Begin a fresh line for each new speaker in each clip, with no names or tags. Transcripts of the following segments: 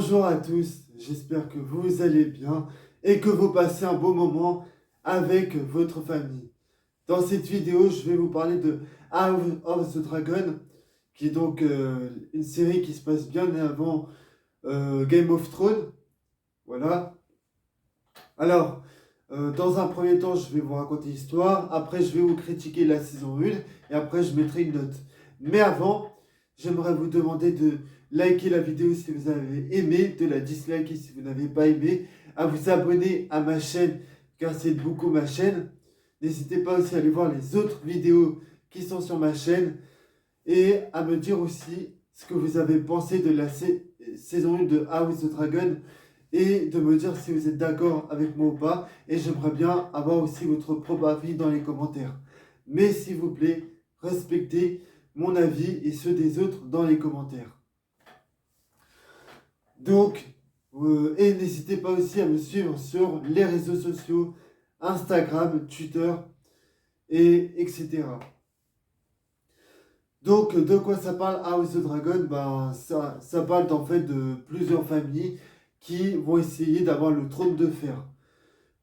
Bonjour à tous, j'espère que vous allez bien et que vous passez un beau moment avec votre famille. Dans cette vidéo, je vais vous parler de House of the Dragon, qui est donc une série qui se passe bien avant Game of Thrones. Voilà. Alors, dans un premier temps, je vais vous raconter l'histoire, après je vais vous critiquer la saison 1 et après je mettrai une note. Mais avant, j'aimerais vous demander de liker la vidéo si vous avez aimé, de la disliker si vous n'avez pas aimé, à vous abonner à ma chaîne car c'est beaucoup ma chaîne. N'hésitez pas aussi à aller voir les autres vidéos qui sont sur ma chaîne et à me dire aussi ce que vous avez pensé de la saison 1 de House of the Dragon et de me dire si vous êtes d'accord avec moi ou pas. Et j'aimerais bien avoir aussi votre propre avis dans les commentaires. Mais s'il vous plaît, respectez mon avis et ceux des autres dans les commentaires. Donc, et n'hésitez pas aussi à me suivre sur les réseaux sociaux, Instagram, Twitter, etc. Donc, de quoi ça parle House of the Dragon? Ça parle en fait de plusieurs familles qui vont essayer d'avoir le trône de fer.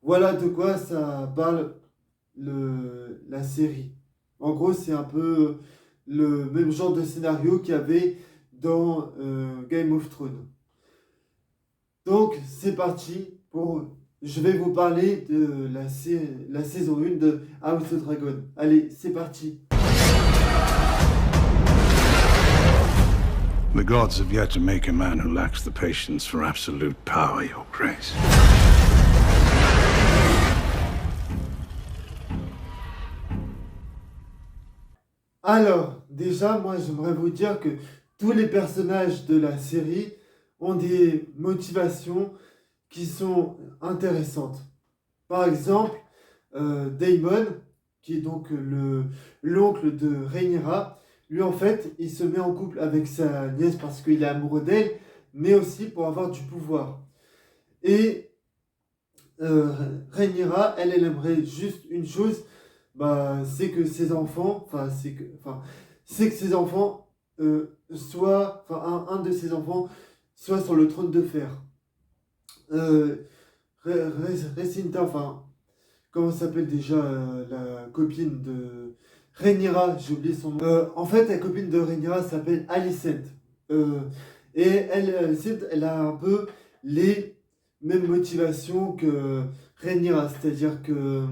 Voilà de quoi ça parle la série. En gros, c'est un peu le même genre de scénario qu'il y avait dans Game of Thrones. Donc, c'est parti je vais vous parler de la saison 1 de House of the Dragon. Allez, c'est parti.
The gods have yet to make a man who lacks the patience for absolute power, Your Grace.
Alors, déjà, moi, j'aimerais vous dire que tous les personnages de la série ont des motivations qui sont intéressantes. Par exemple, Daemon, qui est donc l'oncle de Rhaenyra, lui, en fait, il se met en couple avec sa nièce parce qu'il est amoureux d'elle, mais aussi pour avoir du pouvoir. Et Rhaenyra, elle aimerait juste une chose, c'est que ses enfants, c'est que ses enfants un de ses enfants soit sur le trône de fer. Rhaenyra, comment s'appelle déjà la copine de Rhaenyra, j'ai oublié son nom. En fait, la copine de Rhaenyra s'appelle Alicent. Et Alicent, elle a un peu les mêmes motivations que Rhaenyra, c'est-à-dire que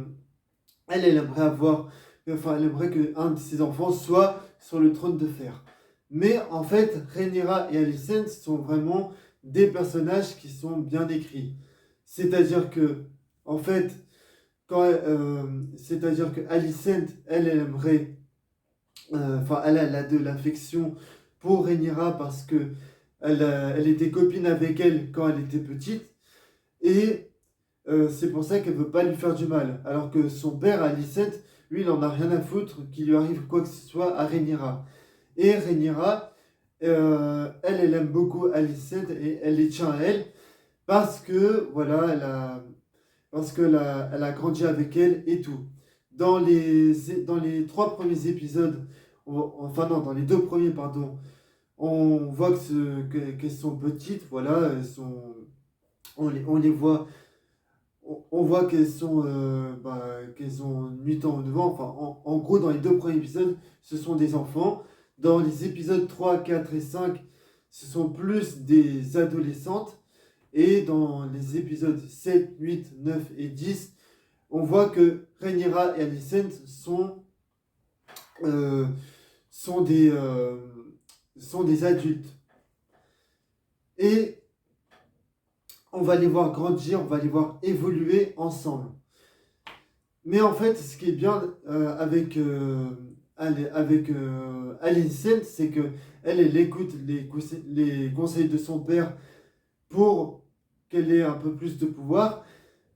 elle aimerait que un de ses enfants soit sur le trône de fer. Mais en fait, Rhaenyra et Alicent sont vraiment des personnages qui sont bien écrits. C'est-à-dire que, en fait, c'est-à-dire que Alicent, elle aimerait, elle a de l'affection pour Rhaenyra parce que elle était copine avec elle quand elle était petite. Et c'est pour ça qu'elle veut pas lui faire du mal. Alors que son père, Alicent, lui, il en a rien à foutre qu'il lui arrive quoi que ce soit à Rhaenyra. Et Rhaenyra, elle aime beaucoup Alicent et elle les tient à elle parce que, voilà, elle a grandi avec elle et tout. Dans les 3 premiers épisodes, dans les 2 premiers, pardon, on voit qu'elles sont petites, voilà, on les voit. On voit qu'elles ont 8 ans ou 9 ans. Enfin, en gros, dans les 2 premiers épisodes, ce sont des enfants. Dans les épisodes 3, 4 et 5, ce sont plus des adolescentes. Et dans les épisodes 7, 8, 9 et 10, on voit que Rhaenyra et Alicent sont des adultes. Et on va les voir grandir, on va les voir évoluer ensemble. Mais en fait, ce qui est bien avec Alicent, c'est que elle écoute les conseils de son père pour qu'elle ait un peu plus de pouvoir.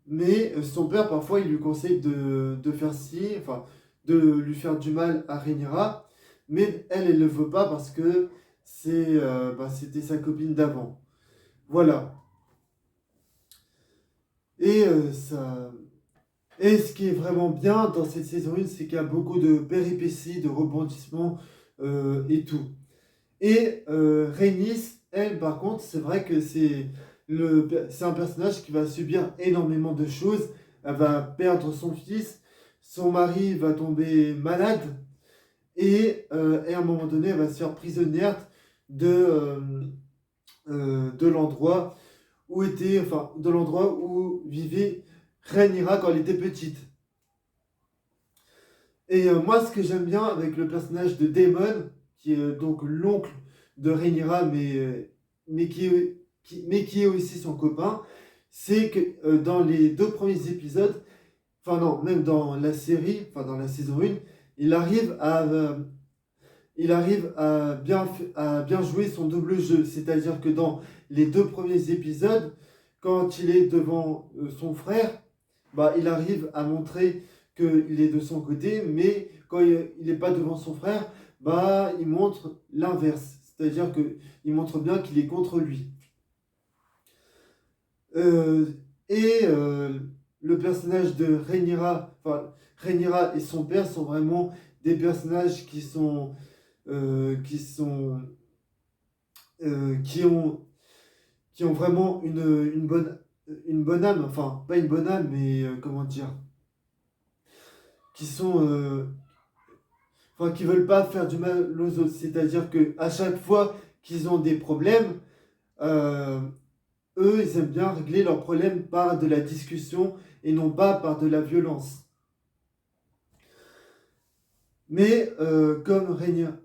Mais son père, parfois, il lui conseille de faire de lui faire du mal à Rhaenyra. Mais elle ne le veut pas parce que c'était sa copine d'avant. Voilà. Et ce qui est vraiment bien dans cette saison 1, c'est qu'il y a beaucoup de péripéties, de rebondissements et tout. Et Rhaenys, elle, par contre, c'est vrai que c'est un personnage qui va subir énormément de choses. Elle va perdre son fils, son mari va tomber malade, et à un moment donné, elle va se faire prisonnière de l'endroit de l'endroit où vivait Rhaenyra quand elle était petite. Et moi, ce que j'aime bien avec le personnage de Daemon, qui est donc l'oncle de Rhaenyra, mais qui est aussi son copain, c'est que dans les 2 premiers épisodes, enfin non, même dans la série, enfin dans la saison 1, il arrive à, euh, à bien jouer son double jeu. C'est-à-dire que dans les 2 premiers épisodes, quand il est devant son frère, bah, il arrive à montrer qu'il est de son côté, mais quand il n'est pas devant son frère, bah, il montre l'inverse. C'est-à-dire qu'il montre bien qu'il est contre lui. Euh, et le personnage de Rhaenyra, enfin, Rhaenyra et son père sont vraiment des personnages qui sont, qui ont vraiment une bonne âme, enfin, pas une bonne âme, mais comment dire, qui sont, enfin, qui veulent pas faire du mal aux autres. C'est-à-dire que à chaque fois qu'ils ont des problèmes, euh, eux, ils aiment bien régler leurs problèmes par de la discussion et non pas par de la violence. Mais comme Rhaenyra,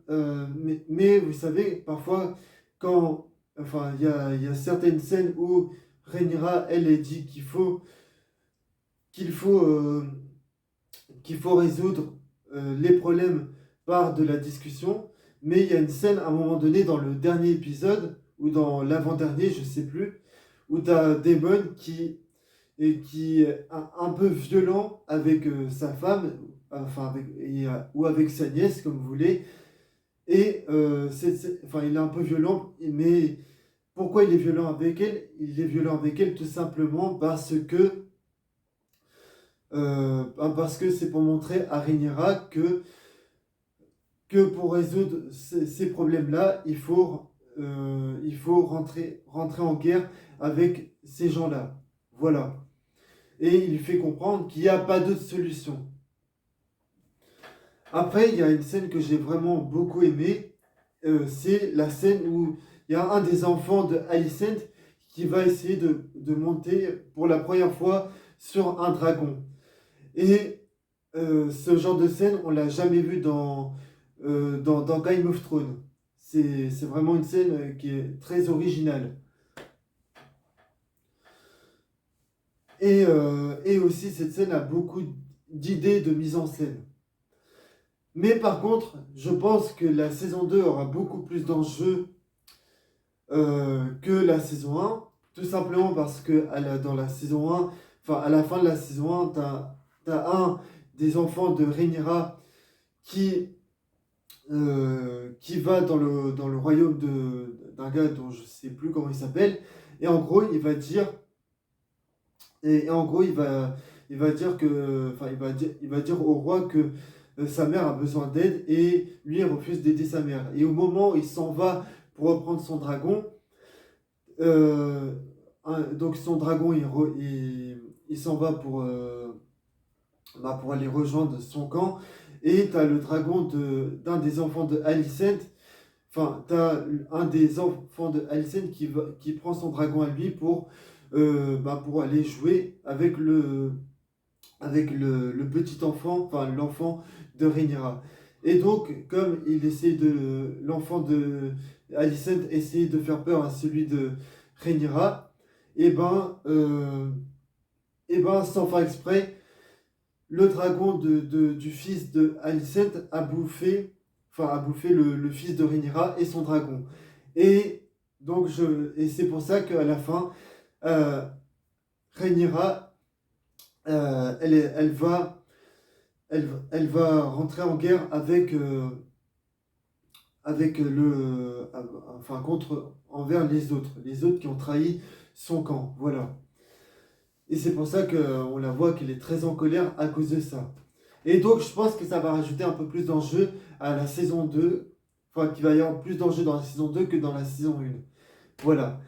mais vous savez, parfois, quand, enfin, il y a certaines scènes où Rhaenyra, elle, est dit qu'il faut, euh, qu'il faut résoudre les problèmes par de la discussion. Mais il y a une scène à un moment donné dans le dernier épisode, ou dans l'avant-dernier, je sais plus, où tu as Daemon qui est un peu violent avec sa femme, enfin ou avec sa nièce, comme vous voulez. Enfin, il est un peu violent, mais pourquoi il est violent avec elle? Il est violent avec elle tout simplement parce que c'est pour montrer à Rhaenyra que pour résoudre ces problèmes-là, il faut rentrer en guerre avec ces gens-là. Voilà. Et il lui fait comprendre qu'il n'y a pas d'autre solution. Après, il y a une scène que j'ai vraiment beaucoup aimée. C'est la scène où il y a un des enfants de Alicent qui va essayer de monter pour la première fois sur un dragon. Et ce genre de scène, on l'a jamais vu dans Game of Thrones. C'est vraiment une scène qui est très originale. Et aussi, cette scène a beaucoup d'idées de mise en scène. Mais par contre, je pense que la saison 2 aura beaucoup plus d'enjeux que la saison 1. Tout simplement parce que dans la saison 1, enfin à la fin de la saison 1, t'as un des enfants de Rhaenyra qui va dans le royaume d'un gars dont je sais plus comment il s'appelle. Et en gros, il va dire, et en gros, il va dire que, enfin, il va dire au roi que sa mère a besoin d'aide et lui il refuse d'aider sa mère. Et au moment où il s'en va pour reprendre son dragon, euh, donc son dragon il s'en va pour aller rejoindre son camp. Et tu as le dragon d'un des enfants de Alicent. Enfin, tu as un des enfants de Alicent qui prend son dragon à lui pour aller jouer avec le petit enfant, enfin l'enfant de Rhaenyra. Et donc, comme l'enfant de Alicent essayait de faire peur à celui de Rhaenyra, et ben, sans faire exprès, le dragon du fils de Alicent a bouffé le fils de Rhaenyra et son dragon. Et donc, et c'est pour ça qu'à la fin, euh, Rhaenyra, elle va rentrer en guerre envers les autres qui ont trahi son camp. Voilà. Et c'est pour ça qu'on la voit qu'elle est très en colère à cause de ça. Et donc, je pense que ça va rajouter un peu plus d'enjeux à la saison 2. Enfin, qu'il va y avoir plus d'enjeux dans la saison 2 que dans la saison 1. Voilà.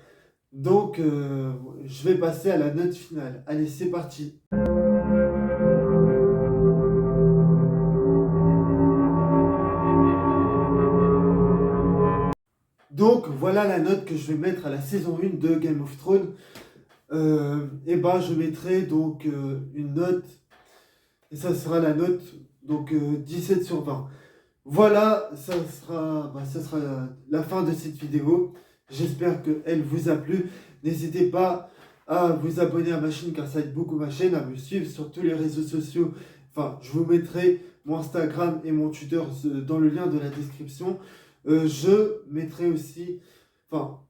Donc, je vais passer à la note finale. Allez, c'est parti. Donc, voilà la note que je vais mettre à la saison 1 de Game of Thrones. Et ben, je mettrai donc une note, et ça sera la note, donc 17 sur 20. Voilà, ça sera la fin de cette vidéo. J'espère qu'elle vous a plu. N'hésitez pas à vous abonner à ma chaîne car ça aide beaucoup ma chaîne, à me suivre sur tous les réseaux sociaux. Enfin, je vous mettrai mon Instagram et mon Twitter dans le lien de la description. Je mettrai aussi, enfin,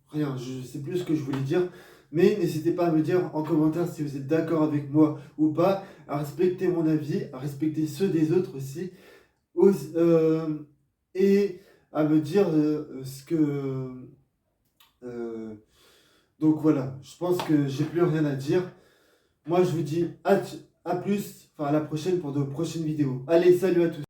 rien, je sais plus ce que je voulais dire. Mais n'hésitez pas à me dire en commentaire si vous êtes d'accord avec moi ou pas, à respecter mon avis, à respecter ceux des autres aussi, et à me dire ce que... euh, donc voilà, je pense que j'ai plus rien à dire. Moi je vous dis à plus, enfin à la prochaine pour de prochaines vidéos. Allez, salut à tous!